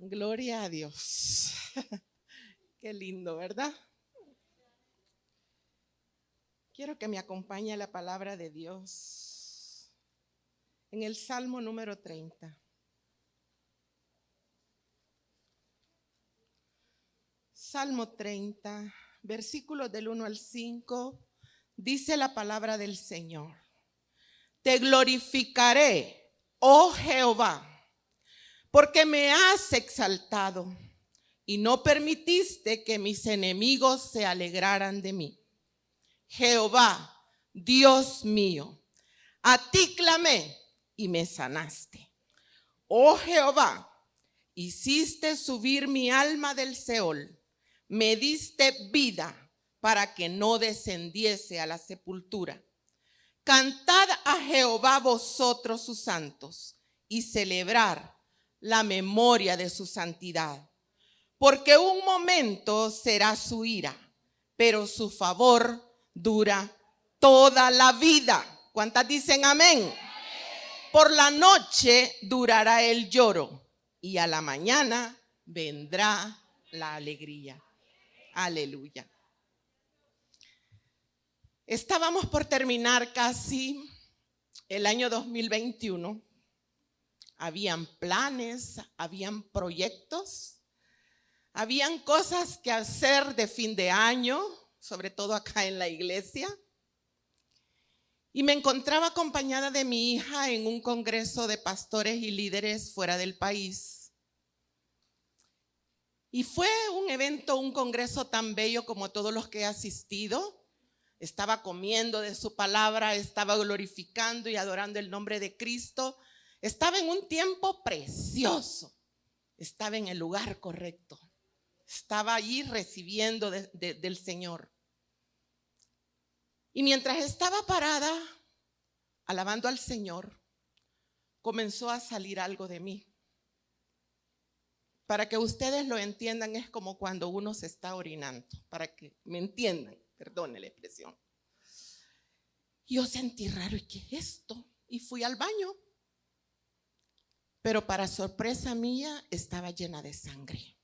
Gloria a Dios. Qué lindo, ¿verdad? Quiero que me acompañe la palabra de Dios en el Salmo número 30. Salmo 30, versículos del 1 al 5, dice la palabra del Señor. Te glorificaré, oh Jehová, porque me has exaltado y no permitiste que mis enemigos se alegraran de mí. Jehová, Dios mío, a ti clamé y me sanaste. Oh Jehová, hiciste subir mi alma del Seol, me diste vida para que no descendiese a la sepultura. Cantad a Jehová vosotros sus santos y celebrar la memoria de su santidad. Porque un momento será su ira, pero su favor dura toda la vida. ¿Cuántas dicen amén? Amén. Por la noche durará el lloro y a la mañana vendrá la alegría. Aleluya. Estábamos por terminar casi el año 2021. Habían planes, habían proyectos. Habían cosas que hacer de fin de año, sobre todo acá en la iglesia. Y me encontraba acompañada de mi hija en un congreso de pastores y líderes fuera del país. Y fue un evento, un congreso tan bello como todos los que he asistido. Estaba comiendo de su palabra, estaba glorificando y adorando el nombre de Cristo. Estaba en un tiempo precioso. Estaba en el lugar correcto. Estaba allí recibiendo del Señor. Y mientras estaba parada, alabando al Señor, comenzó a salir algo de mí. Para que ustedes lo entiendan, es como cuando uno se está orinando. Para que me entiendan, perdone la expresión. Yo sentí raro, ¿y qué es esto? Y fui al baño. Pero para sorpresa mía, estaba llena de sangre.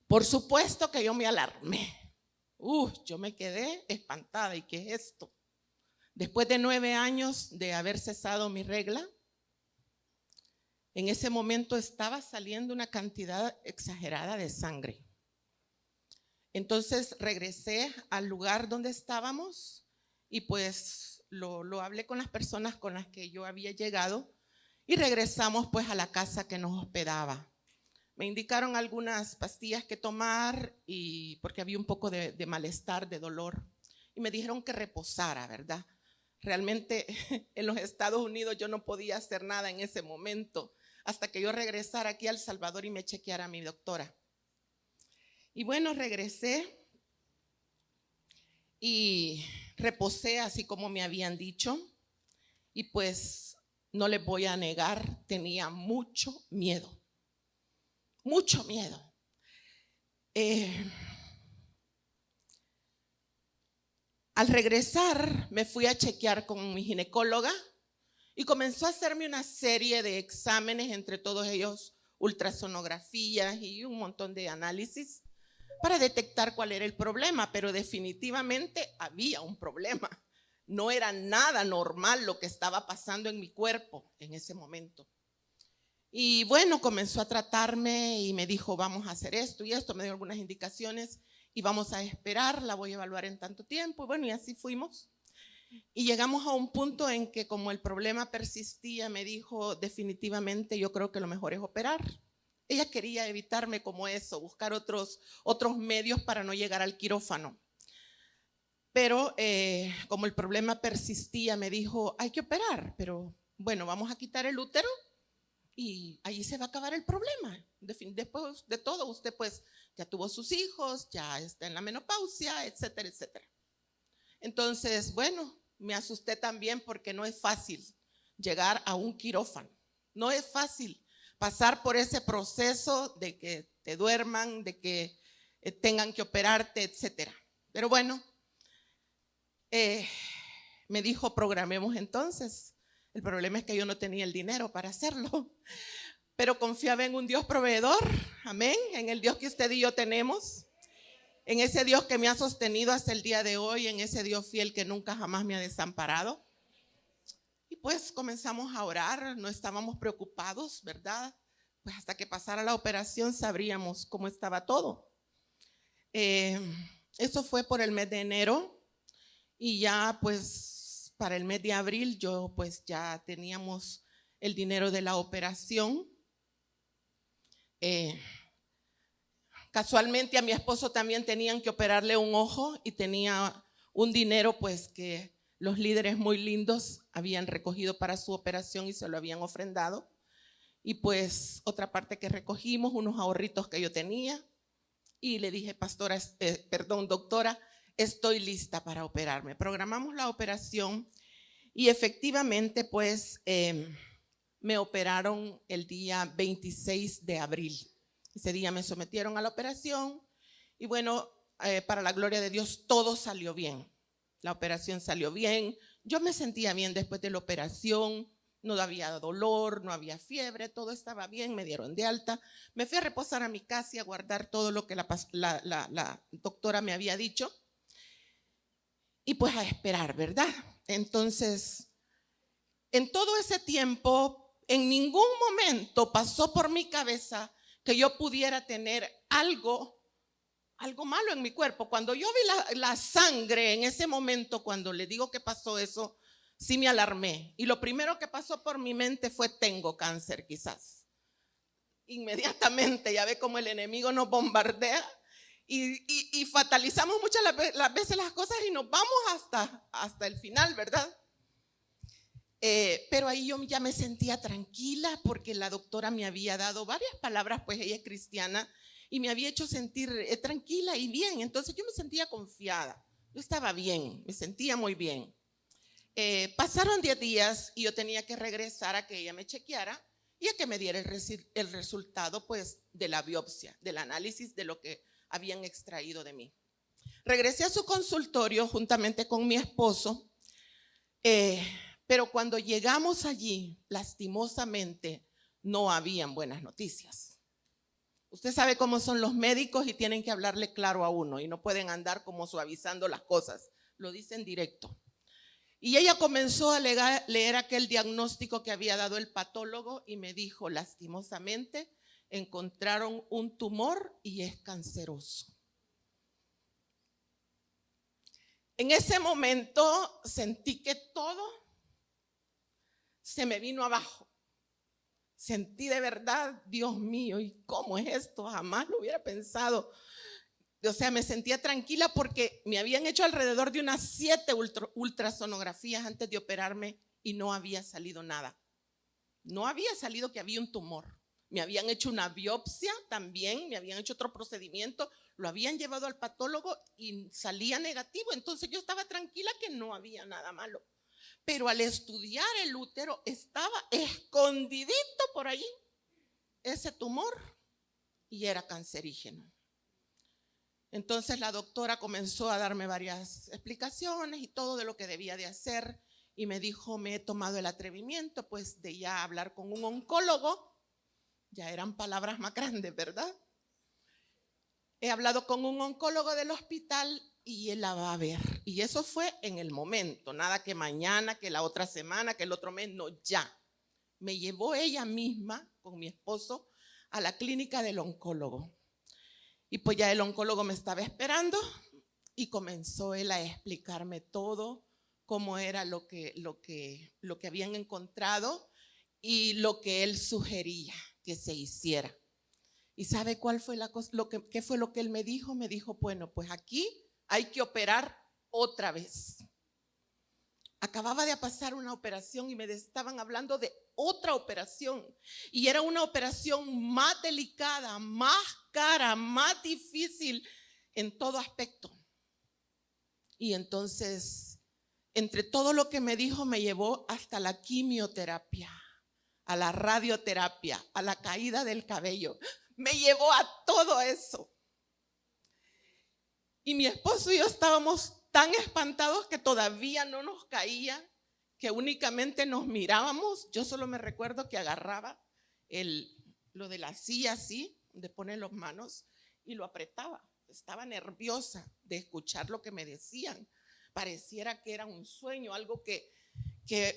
Por supuesto que yo me alarmé. Yo me quedé espantada. ¿Y qué es esto? Después de 9 años de haber cesado mi regla, en ese momento estaba saliendo una cantidad exagerada de sangre. Entonces regresé al lugar donde estábamos y pues lo hablé con las personas con las que yo había llegado y regresamos pues a la casa que nos hospedaba. Me indicaron algunas pastillas que tomar y porque había un poco de malestar, de dolor. Y me dijeron que reposara, ¿verdad? Realmente en los Estados Unidos yo no podía hacer nada en ese momento hasta que yo regresara aquí a El Salvador y me chequeara a mi doctora. Y bueno, regresé y reposé así como me habían dicho. Y pues no les voy a negar, tenía mucho miedo. Mucho miedo. Al regresar me fui a chequear con mi ginecóloga y comenzó a hacerme una serie de exámenes, entre todos ellos ultrasonografías y un montón de análisis para detectar cuál era el problema, pero definitivamente había un problema. No era nada normal lo que estaba pasando en mi cuerpo en ese momento. Y bueno, comenzó a tratarme y me dijo, vamos a hacer esto y esto, me dio algunas indicaciones y vamos a esperar, la voy a evaluar en tanto tiempo. Y bueno, y así fuimos. Y llegamos a un punto en que como el problema persistía, me dijo, definitivamente yo creo que lo mejor es operar. Ella quería evitarme como eso, buscar otros medios para no llegar al quirófano. Pero como el problema persistía, me dijo, hay que operar, pero bueno, vamos a quitar el útero y ahí se va a acabar el problema. Después de todo, usted pues ya tuvo sus hijos, ya está en la menopausia, etcétera, etcétera. Entonces, bueno, me asusté también porque no es fácil llegar a un quirófano. No es fácil pasar por ese proceso de que te duerman, de que tengan que operarte, etcétera. Pero bueno, me dijo, programemos entonces. El problema es que yo no tenía el dinero para hacerlo. pero confiaba en un Dios proveedor, amén, en el Dios que usted y yo tenemos, en ese Dios que me ha sostenido hasta el día de hoy, en ese Dios fiel que nunca jamás me ha desamparado. Y pues comenzamos a orar, no estábamos preocupados, ¿verdad? Pues hasta que pasara la operación sabríamos cómo estaba todo. Eso fue por el mes de enero y ya pues para el mes de abril yo pues ya teníamos el dinero de la operación. Casualmente a mi esposo también tenían que operarle un ojo y tenía un dinero pues que los líderes muy lindos habían recogido para su operación y se lo habían ofrendado. Y pues otra parte que recogimos, unos ahorritos que yo tenía. Y le dije, doctora, estoy lista para operarme. Programamos la operación y efectivamente pues me operaron el día 26 de abril. Ese día me sometieron a la operación y bueno, para la gloria de Dios, todo salió bien. La operación salió bien. Yo me sentía bien después de la operación. No había dolor, no había fiebre, todo estaba bien, me dieron de alta. Me fui a reposar a mi casa y a guardar todo lo que la doctora me había dicho. Y pues a esperar, ¿verdad? Entonces, en todo ese tiempo, en ningún momento pasó por mi cabeza que yo pudiera tener algo malo en mi cuerpo. Cuando yo vi la sangre en ese momento, cuando le digo que pasó eso, sí me alarmé. Y lo primero que pasó por mi mente fue, tengo cáncer quizás. Inmediatamente, ya ve cómo el enemigo nos bombardea y fatalizamos muchas las veces las cosas y nos vamos hasta el final, ¿verdad? Pero ahí yo ya me sentía tranquila porque la doctora me había dado varias palabras, pues ella es cristiana y me había hecho sentir tranquila y bien. Entonces yo me sentía confiada, yo estaba bien, me sentía muy bien. Pasaron 10 días y yo tenía que regresar a que ella me chequeara y a que me diera el resultado pues de la biopsia, del análisis de lo que habían extraído de mí. Regresé a su consultorio juntamente con mi esposo. Pero cuando llegamos allí, lastimosamente, no habían buenas noticias. Usted sabe cómo son los médicos y tienen que hablarle claro a uno y no pueden andar como suavizando las cosas. Lo dicen directo. Y ella comenzó a leer aquel diagnóstico que había dado el patólogo y me dijo, lastimosamente, encontraron un tumor y es canceroso. En ese momento sentí que todo se me vino abajo. Sentí de verdad, Dios mío, ¿y cómo es esto? Jamás lo hubiera pensado. O sea, me sentía tranquila porque me habían hecho alrededor de unas 7 ultrasonografías antes de operarme y no había salido nada. No había salido que había un tumor. Me habían hecho una biopsia también, me habían hecho otro procedimiento, lo habían llevado al patólogo y salía negativo. Entonces yo estaba tranquila que no había nada malo. Pero al estudiar el útero estaba escondidito por allí ese tumor y era cancerígeno. Entonces la doctora comenzó a darme varias explicaciones y todo de lo que debía de hacer y me dijo, me he tomado el atrevimiento pues de ya hablar con un oncólogo. Ya eran palabras más grandes, ¿verdad? He hablado con un oncólogo del hospital y él la va a ver. Y eso fue en el momento, nada que mañana, que la otra semana, que el otro mes, no, ya. Me llevó ella misma con mi esposo a la clínica del oncólogo. Y pues ya el oncólogo me estaba esperando y comenzó él a explicarme todo, cómo era lo que habían encontrado y lo que él sugería que se hiciera. ¿Y sabe cuál fue la cosa? ¿Qué fue lo que él me dijo? Me dijo, bueno, pues aquí hay que operar otra vez. Acababa de pasar una operación y me estaban hablando de otra operación. Y era una operación más delicada, más cara, más difícil en todo aspecto. Y entonces, entre todo lo que me dijo, me llevó hasta la quimioterapia, a la radioterapia, a la caída del cabello. Me llevó a todo eso. Y mi esposo y yo estábamos tan espantados que todavía no nos caía, que únicamente nos mirábamos. Yo solo me recuerdo que agarraba lo de la silla así, de poner las manos, y lo apretaba. Estaba nerviosa de escuchar lo que me decían. Pareciera que era un sueño, algo que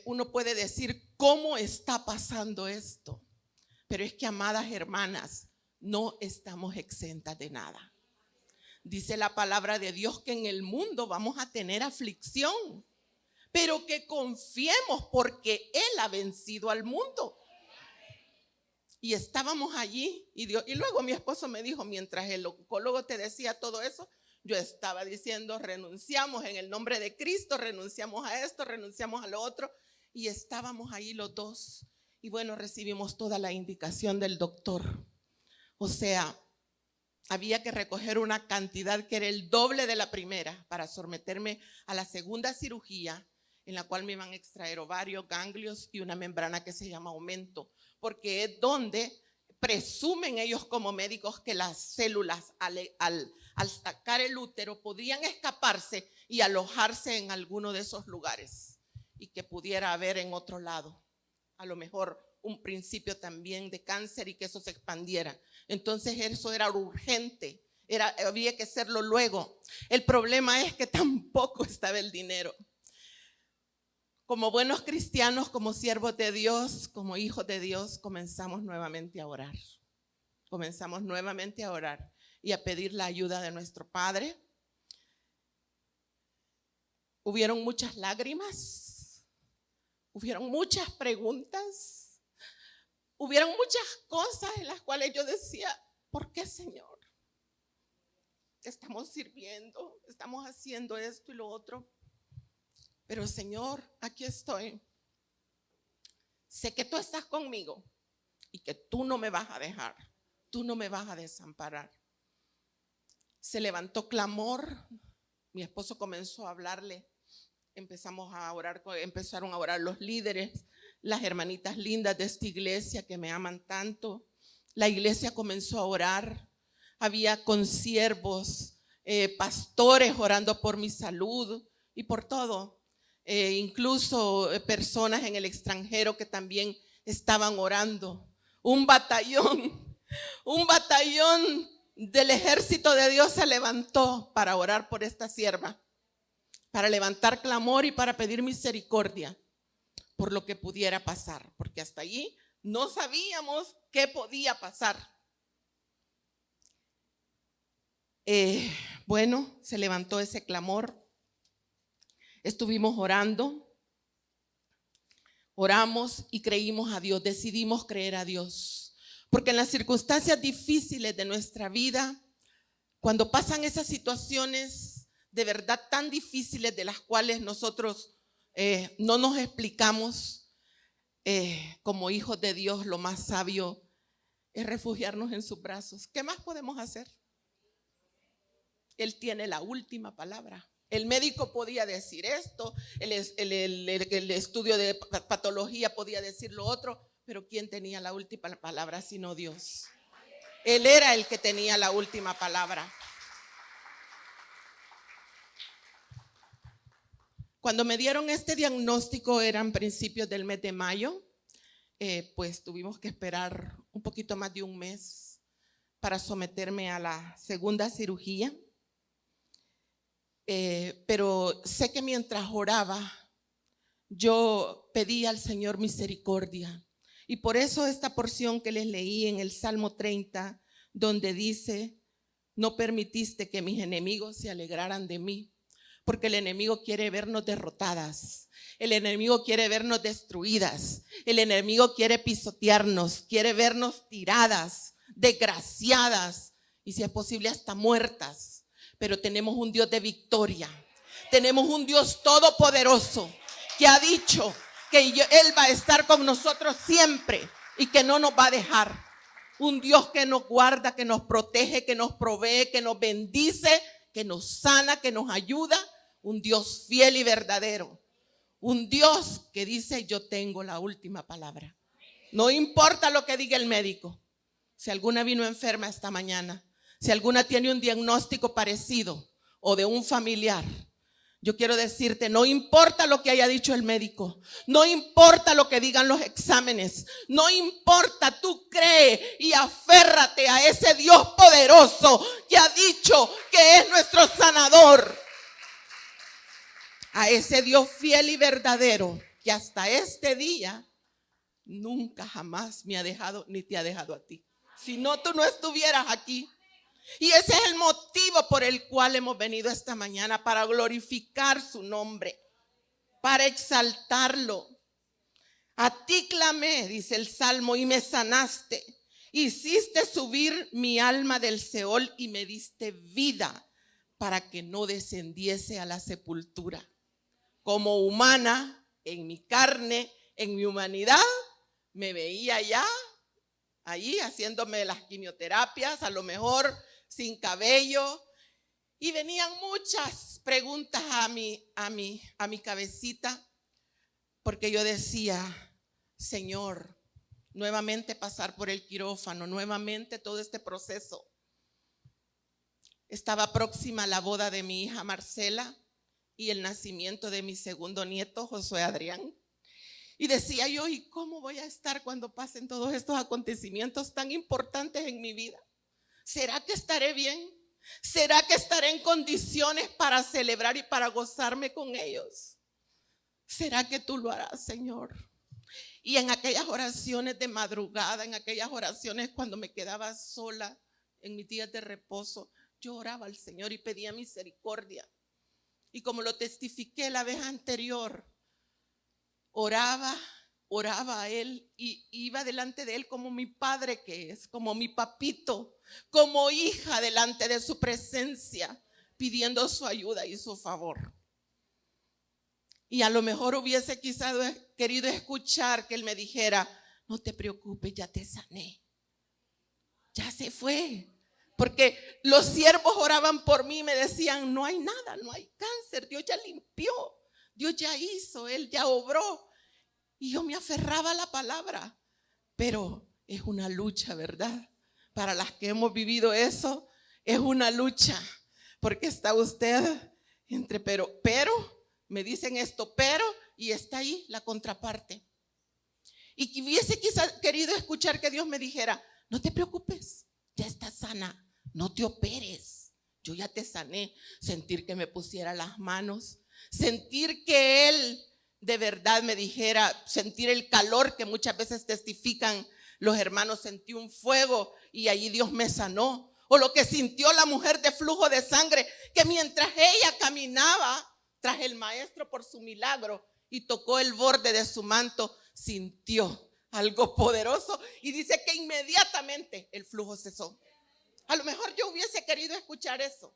uno puede decir, ¿cómo está pasando esto? Pero es que, amadas hermanas, no estamos exentas de nada. Dice la palabra de Dios que en el mundo vamos a tener aflicción, pero que confiemos porque Él ha vencido al mundo. Y estábamos allí y luego mi esposo me dijo, mientras el oncólogo te decía todo eso, yo estaba diciendo, renunciamos en el nombre de Cristo, renunciamos a esto, renunciamos a lo otro. Y estábamos ahí los dos. Y bueno, recibimos toda la indicación del doctor. O sea, había que recoger una cantidad que era el doble de la primera para someterme a la segunda cirugía, en la cual me iban a extraer ovarios, ganglios y una membrana que se llama aumento, porque es donde presumen ellos como médicos que las células al sacar el útero podrían escaparse y alojarse en alguno de esos lugares y que pudiera haber en otro lado, a lo mejor un principio también de cáncer y que eso se expandiera. Entonces eso era urgente, había que hacerlo luego. El problema es que tampoco estaba el dinero. Como buenos cristianos, como siervos de Dios, como hijos de Dios, comenzamos nuevamente a orar. Comenzamos nuevamente a orar y a pedir la ayuda de nuestro Padre. Hubieron muchas lágrimas, hubieron muchas preguntas, hubieron muchas cosas en las cuales yo decía, ¿por qué, Señor? Estamos sirviendo, estamos haciendo esto y lo otro. Pero Señor, aquí estoy. Sé que tú estás conmigo y que tú no me vas a dejar, tú no me vas a desamparar. Se levantó clamor, mi esposo comenzó a hablarle, empezamos a orar, empezaron a orar los líderes, las hermanitas lindas de esta iglesia que me aman tanto. La iglesia comenzó a orar, había consiervos, pastores orando por mi salud y por todo. Incluso personas en el extranjero que también estaban orando. Un batallón del ejército de Dios se levantó para orar por esta sierva, para levantar clamor y para pedir misericordia por lo que pudiera pasar, porque hasta allí no sabíamos qué podía pasar. Bueno, se levantó ese clamor. Estuvimos orando, oramos y creímos a Dios, decidimos creer a Dios. Porque en las circunstancias difíciles de nuestra vida, cuando pasan esas situaciones de verdad tan difíciles de las cuales nosotros no nos explicamos, como hijos de Dios, lo más sabio es refugiarnos en sus brazos. ¿Qué más podemos hacer? Él tiene la última palabra. El médico podía decir esto, el estudio de patología podía decir lo otro, pero ¿quién tenía la última palabra sino Dios? Él era el que tenía la última palabra. Cuando me dieron este diagnóstico, eran principios del mes de mayo, pues tuvimos que esperar un poquito más de un mes para someterme a la segunda cirugía. Pero sé que mientras oraba, yo pedí al Señor misericordia. Y por eso esta porción que les leí en el Salmo 30, donde dice, no permitiste que mis enemigos se alegraran de mí, porque el enemigo quiere vernos derrotadas, el enemigo quiere vernos destruidas, el enemigo quiere pisotearnos, quiere vernos tiradas, desgraciadas y si es posible hasta muertas. Pero tenemos un Dios de victoria, tenemos un Dios todopoderoso que ha dicho que Él va a estar con nosotros siempre y que no nos va a dejar. Un Dios que nos guarda, que nos protege, que nos provee, que nos bendice, que nos sana, que nos ayuda. Un Dios fiel y verdadero. Un Dios que dice, yo tengo la última palabra. No importa lo que diga el médico. Si alguna vino enferma esta mañana, si alguna tiene un diagnóstico parecido o de un familiar, Yo quiero decirte, no importa lo que haya dicho el médico, no importa lo que digan los exámenes, no importa, tú cree y aférrate a ese Dios poderoso que ha dicho que es nuestro sanador. A ese Dios fiel y verdadero que hasta este día nunca jamás me ha dejado ni te ha dejado a ti. Si no, tú no estuvieras aquí. Y ese es el motivo por el cual hemos venido esta mañana, para glorificar su nombre, para exaltarlo. A ti clamé, dice el Salmo, y me sanaste. Hiciste subir mi alma del Seol y me diste vida para que no descendiese a la sepultura. Como humana, en mi carne, en mi humanidad, me veía ya allí haciéndome las quimioterapias, a lo mejor sin cabello, y venían muchas preguntas a mi cabecita, porque yo decía, Señor, nuevamente pasar por el quirófano, nuevamente todo este proceso. Estaba próxima la boda de mi hija Marcela y el nacimiento de mi segundo nieto, Josué Adrián. Y decía yo, ¿y cómo voy a estar cuando pasen todos estos acontecimientos tan importantes en mi vida? ¿Será que estaré bien? ¿Será que estaré en condiciones para celebrar y para gozarme con ellos? ¿Será que tú lo harás, Señor? Y en aquellas oraciones de madrugada, en aquellas oraciones cuando me quedaba sola en mis días de reposo, yo oraba al Señor y pedía misericordia. Y como lo testifiqué la vez anterior, oraba a Él y iba delante de Él como mi padre que es, como mi papito, como hija delante de su presencia, pidiendo su ayuda y su favor. Y a lo mejor hubiese quizás querido escuchar que Él me dijera, no te preocupes, ya te sané, ya se fue. Porque los siervos oraban por mí y me decían, no hay nada, no hay cáncer, Dios ya limpió, Dios ya hizo, Él ya obró. Y yo me aferraba a la palabra, pero es una lucha, ¿verdad? Para las que hemos vivido eso, es una lucha, porque está usted entre pero, me dicen esto, pero, y está ahí la contraparte. Y que hubiese quizás querido escuchar que Dios me dijera, no te preocupes, ya estás sana, no te operes, yo ya te sané. Sentir que me pusiera las manos, sentir que Él de verdad me dijera, sentir el calor que muchas veces testifican los hermanos, sentí un fuego y allí Dios me sanó. O lo que sintió la mujer de flujo de sangre, que mientras ella caminaba tras el maestro por su milagro y tocó el borde de su manto, sintió algo poderoso y dice que inmediatamente el flujo cesó. A lo mejor yo hubiese querido escuchar eso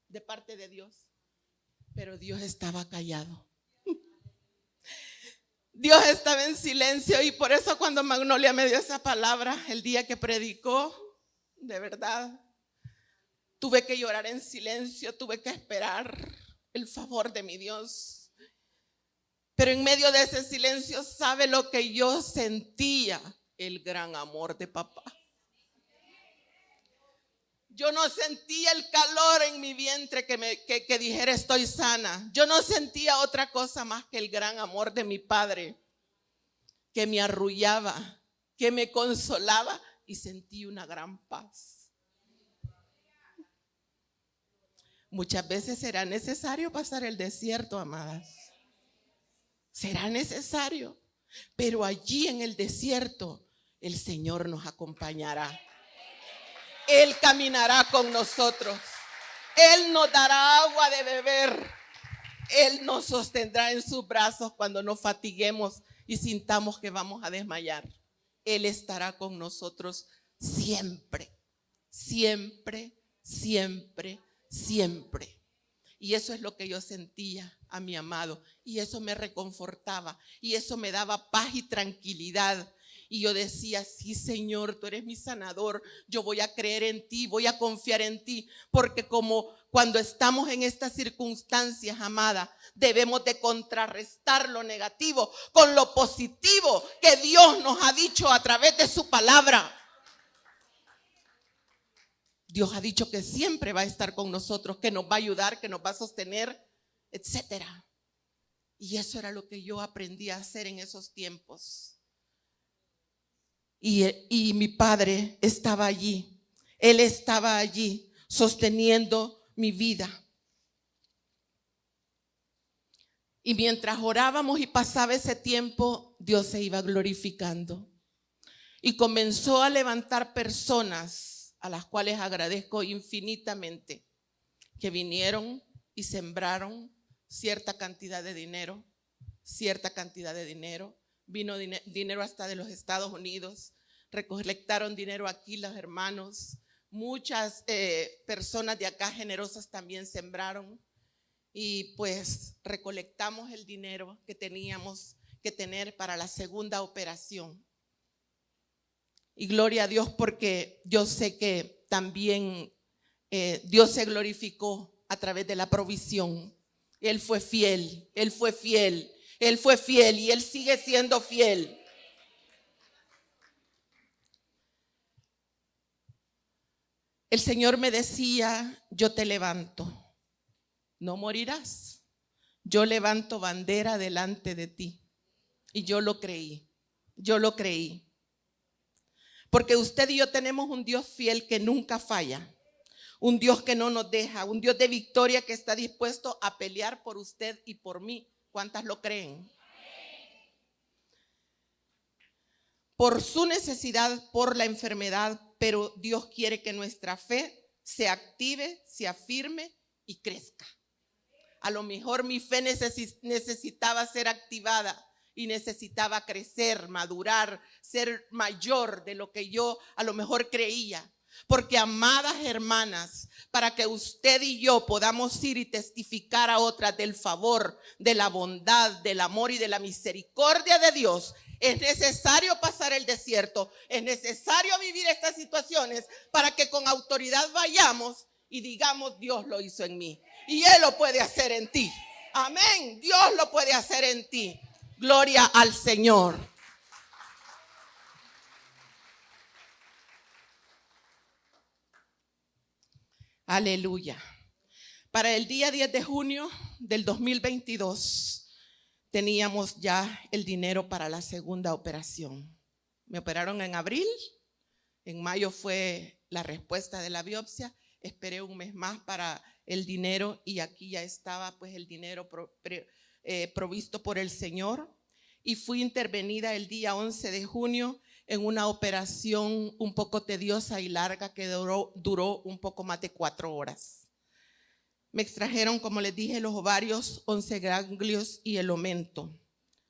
de parte de Dios, pero Dios estaba callado. Dios estaba en silencio, y por eso cuando Magnolia me dio esa palabra el día que predicó, de verdad, tuve que llorar en silencio, tuve que esperar el favor de mi Dios. Pero en medio de ese silencio, ¿sabe lo que yo sentía? El gran amor de papá. Yo no sentía el calor en mi vientre que dijera estoy sana. Yo no sentía otra cosa más que el gran amor de mi padre, que me arrullaba, que me consolaba, y sentí una gran paz. Muchas veces será necesario pasar el desierto, amadas. Será necesario, pero allí en el desierto el Señor nos acompañará. Él caminará con nosotros. Él nos dará agua de beber. Él nos sostendrá en sus brazos cuando nos fatiguemos y sintamos que vamos a desmayar. Él estará con nosotros siempre, siempre, siempre, siempre. Y eso es lo que yo sentía a mi amado, y eso me reconfortaba, y eso me daba paz y tranquilidad. Y yo decía, sí, Señor, tú eres mi sanador, yo voy a creer en ti, voy a confiar en ti, porque como cuando estamos en estas circunstancias, amada, debemos de contrarrestar lo negativo con lo positivo que Dios nos ha dicho a través de su palabra. Dios ha dicho que siempre va a estar con nosotros, que nos va a ayudar, que nos va a sostener, etcétera. Y eso era lo que yo aprendí a hacer en esos tiempos. Y mi padre estaba allí. Él estaba allí sosteniendo mi vida. Y mientras orábamos y pasaba ese tiempo, Dios se iba glorificando. Y comenzó a levantar personas a las cuales agradezco infinitamente, que vinieron y sembraron cierta cantidad de dinero. Vino dinero hasta de los Estados Unidos. Recolectaron dinero aquí los hermanos. Muchas personas de acá generosas también sembraron. Y pues recolectamos el dinero que teníamos que tener para la segunda operación. Y gloria a Dios, porque yo sé que también Dios se glorificó a través de la provisión. Él fue fiel y Él sigue siendo fiel. El Señor me decía: yo te levanto, no morirás. Yo levanto bandera delante de ti. Y yo lo creí. Porque usted y yo tenemos un Dios fiel que nunca falla. Un Dios que no nos deja, un Dios de victoria que está dispuesto a pelear por usted y por mí. ¿Cuántas lo creen? Por su necesidad, por la enfermedad, pero Dios quiere que nuestra fe se active, se afirme y crezca. A lo mejor mi fe necesitaba ser activada y necesitaba crecer, madurar, ser mayor de lo que yo a lo mejor creía. Porque, amadas hermanas, para que usted y yo podamos ir y testificar a otras del favor, de la bondad, del amor y de la misericordia de Dios, es necesario pasar el desierto, es necesario vivir estas situaciones para que con autoridad vayamos y digamos: Dios lo hizo en mí y Él lo puede hacer en ti. Amén, Dios lo puede hacer en ti. Gloria al Señor. Aleluya. Para el día 10 de junio del 2022 teníamos ya el dinero para la segunda operación. Me operaron en abril, en mayo fue la respuesta de la biopsia. Esperé un mes más para el dinero y aquí ya estaba pues el dinero provisto por el Señor. Y fui intervenida el día 11 de junio en una operación un poco tediosa y larga que duró un poco más de 4 horas. Me extrajeron, como les dije, los ovarios, 11 ganglios y el omento.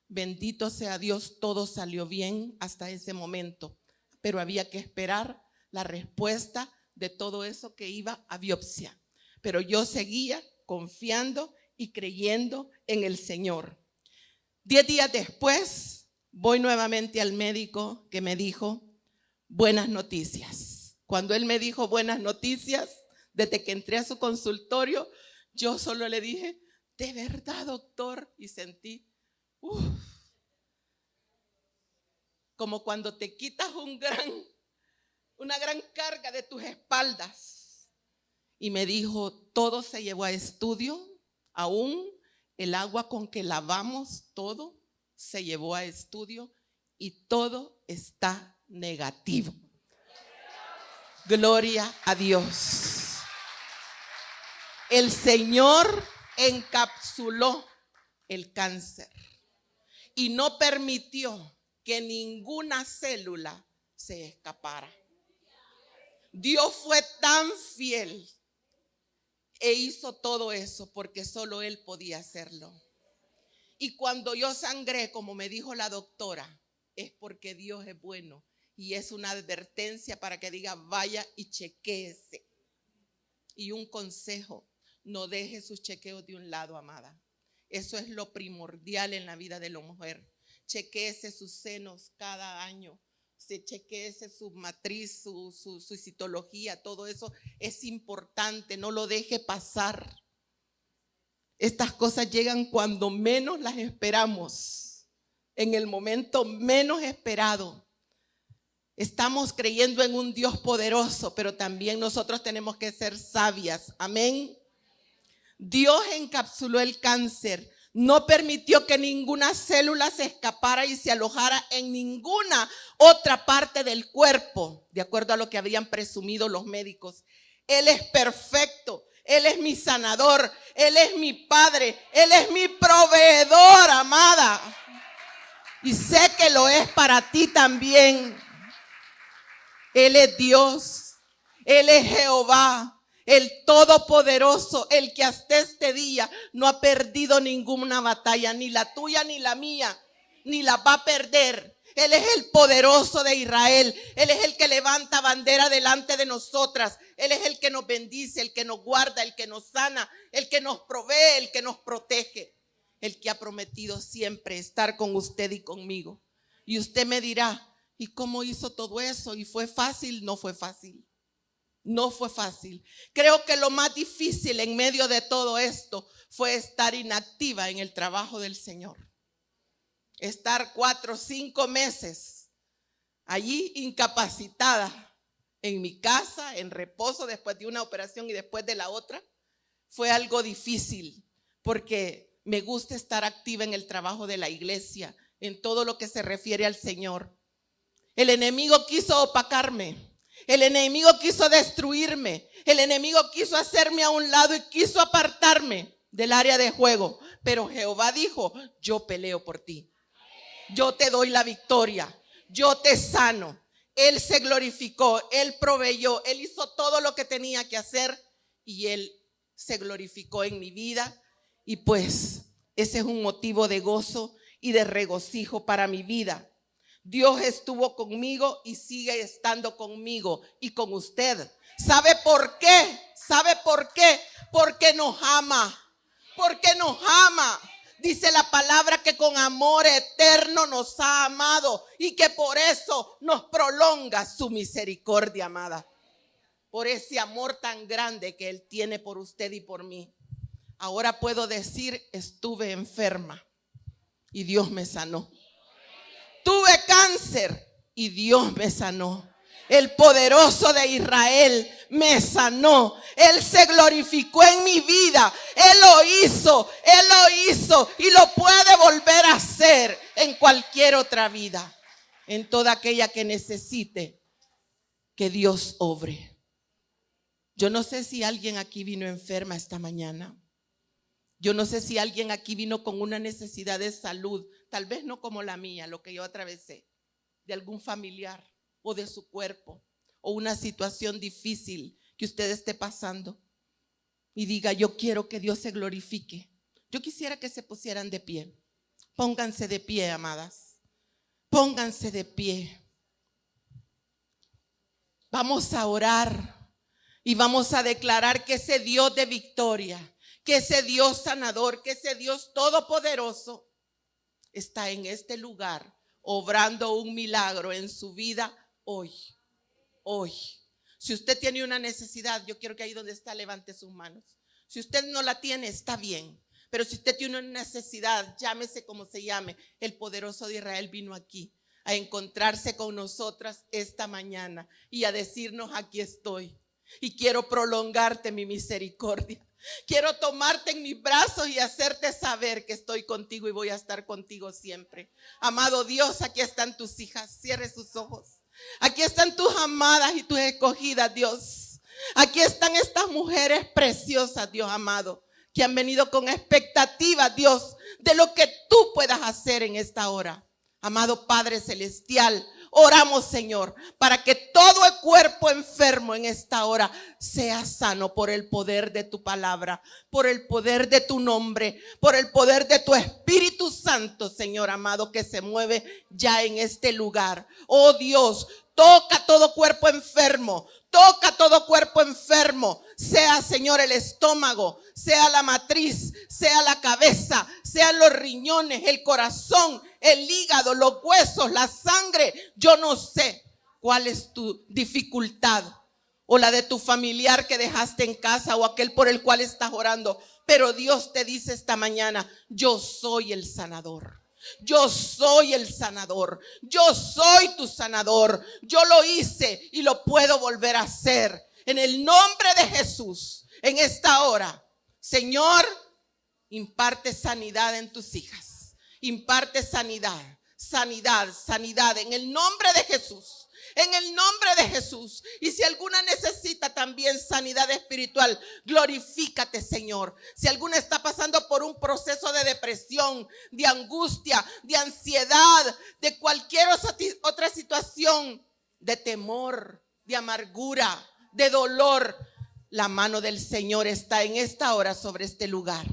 Bendito sea Dios, todo salió bien hasta ese momento, pero había que esperar la respuesta de todo eso que iba a biopsia. Pero yo seguía confiando y creyendo en el Señor. 10 días después, voy nuevamente al médico que me dijo: buenas noticias. Cuando él me dijo buenas noticias, desde que entré a su consultorio, yo solo le dije: ¿de verdad, doctor? Y sentí, como cuando te quitas una gran carga de tus espaldas. Y me dijo: todo se llevó a estudio, aún el agua con que lavamos todo se llevó a estudio y todo está negativo. Gloria a Dios. El Señor encapsuló el cáncer y no permitió que ninguna célula se escapara. Dios fue tan fiel e hizo todo eso porque solo Él podía hacerlo. Y cuando yo sangré, como me dijo la doctora, es porque Dios es bueno. Y es una advertencia para que diga: vaya y chequéese. Y un consejo: no deje sus chequeos de un lado, amada. Eso es lo primordial en la vida de la mujer. Chequéese sus senos cada año. Chequéese su matriz, su citología, todo eso es importante. No lo deje pasar. Estas cosas llegan cuando menos las esperamos, en el momento menos esperado. Estamos creyendo en un Dios poderoso, pero también nosotros tenemos que ser sabias. Amén. Dios encapsuló el cáncer. No permitió que ninguna célula se escapara y se alojara en ninguna otra parte del cuerpo, de acuerdo a lo que habían presumido los médicos. Él es perfecto, Él es mi sanador, Él es mi Padre, Él es mi proveedor, amada. Y sé que lo es para ti también. Él es Dios, Él es Jehová, el Todopoderoso, el que hasta este día no ha perdido ninguna batalla, ni la tuya ni la mía, ni la va a perder. Él es el poderoso de Israel. Él es el que levanta bandera delante de nosotras. Él es el que nos bendice, el que nos guarda, el que nos sana, el que nos provee, el que nos protege. El que ha prometido siempre estar con usted y conmigo. Y usted me dirá, ¿y cómo hizo todo eso? ¿Y fue fácil? No fue fácil. No fue fácil. Creo que lo más difícil en medio de todo esto fue estar inactiva en el trabajo del Señor. Estar 4 o 5 meses allí incapacitada en mi casa, en reposo después de una operación y después de la otra. Fue algo difícil porque me gusta estar activa en el trabajo de la iglesia, en todo lo que se refiere al Señor. El enemigo quiso opacarme. El enemigo quiso destruirme. El enemigo quiso hacerme a un lado y quiso apartarme del área de juego. Pero Jehová dijo, yo peleo por ti. Yo te doy la victoria. Yo te sano. Él se glorificó. Él proveyó. Él hizo todo lo que tenía que hacer. Y Él se glorificó en mi vida. Y pues ese es un motivo de gozo y de regocijo para mi vida. Dios estuvo conmigo y sigue estando conmigo y con usted. ¿Sabe por qué? ¿Sabe por qué? Porque nos ama. Porque nos ama. Dice la palabra que con amor eterno nos ha amado y que por eso nos prolonga su misericordia, amada. Por ese amor tan grande que Él tiene por usted y por mí. Ahora puedo decir, estuve enferma y Dios me sanó. Tuve cáncer y Dios me sanó. El poderoso de Israel me sanó. Él se glorificó en mi vida. Él lo hizo y lo puede volver a hacer en cualquier otra vida. En toda aquella que necesite que Dios obre. Yo no sé si alguien aquí vino enferma esta mañana. Yo no sé si alguien aquí vino con una necesidad de salud, tal vez no como la mía, lo que yo atravesé, de algún familiar o de su cuerpo, o una situación difícil que usted esté pasando. Y diga, yo quiero que Dios se glorifique. Yo quisiera que se pusieran de pie. Pónganse de pie, amadas. Pónganse de pie. Vamos a orar y vamos a declarar que ese Dios de victoria, que ese Dios sanador, que ese Dios todopoderoso está en este lugar obrando un milagro en su vida hoy. Hoy. Si usted tiene una necesidad, yo quiero que ahí donde está levante sus manos. Si usted no la tiene, está bien. Pero si usted tiene una necesidad, llámese como se llame, el poderoso de Israel vino aquí a encontrarse con nosotras esta mañana y a decirnos, aquí estoy y quiero prolongarte mi misericordia. Quiero tomarte en mis brazos y hacerte saber que estoy contigo y voy a estar contigo siempre. Amado Dios, aquí están tus hijas. Cierre sus ojos. Aquí están tus amadas y tus escogidas, Dios. Aquí están estas mujeres preciosas, Dios amado, que han venido con expectativa, Dios, de lo que tú puedas hacer en esta hora. Amado Padre Celestial, oramos, Señor, para que todo el cuerpo enfermo en esta hora sea sano por el poder de tu palabra, por el poder de tu nombre, por el poder de tu Espíritu Santo, Señor amado, que se mueve ya en este lugar. Oh Dios, toca todo cuerpo enfermo. Toca todo cuerpo enfermo, sea, Señor, el estómago, sea la matriz, sea la cabeza, sean los riñones, el corazón, el hígado, los huesos, la sangre. Yo no sé cuál es tu dificultad o la de tu familiar que dejaste en casa o aquel por el cual estás orando. Pero Dios te dice esta mañana, yo soy el sanador. Yo soy el sanador, yo soy tu sanador. Yo lo hice y lo puedo volver a hacer. En el nombre de Jesús, en esta hora, Señor, imparte sanidad en tus hijas. Imparte sanidad, sanidad, sanidad en el nombre de Jesús. En el nombre de Jesús. Y si alguna necesita también sanidad espiritual, glorifícate, Señor. Si alguna está pasando por un proceso de depresión, de angustia, de ansiedad, de cualquier otra situación, de temor, de amargura, de dolor, la mano del Señor está en esta hora sobre este lugar.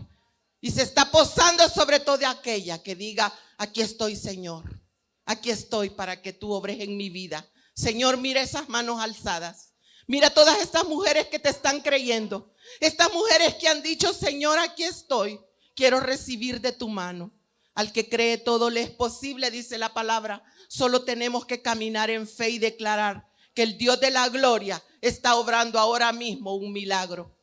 Y se está posando sobre toda aquella que diga: aquí estoy, Señor. Aquí estoy para que tú obres en mi vida. Señor, mira esas manos alzadas. Mira todas estas mujeres que te están creyendo. Estas mujeres que han dicho: Señor, aquí estoy. Quiero recibir de tu mano. Al que cree todo le es posible, dice la palabra. Solo tenemos que caminar en fe y declarar que el Dios de la gloria está obrando ahora mismo un milagro.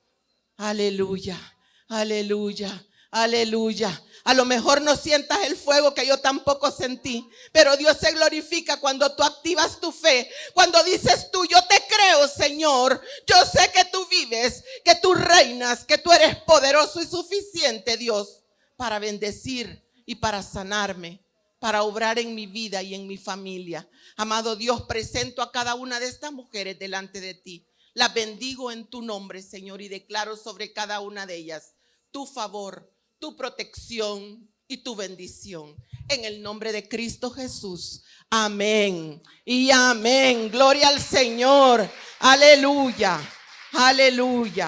Aleluya, aleluya, aleluya. A lo mejor no sientas el fuego que yo tampoco sentí, pero Dios se glorifica cuando tú activas tu fe, cuando dices tú: yo te creo, Señor, yo sé que tú vives, que tú reinas, que tú eres poderoso y suficiente, Dios, para bendecir y para sanarme, para obrar en mi vida y en mi familia. Amado Dios, presento a cada una de estas mujeres delante de ti. Las bendigo en tu nombre, Señor, y declaro sobre cada una de ellas tu favor, tu protección y tu bendición. En el nombre de Cristo Jesús. Amén y amén. Gloria al Señor. Aleluya. Aleluya.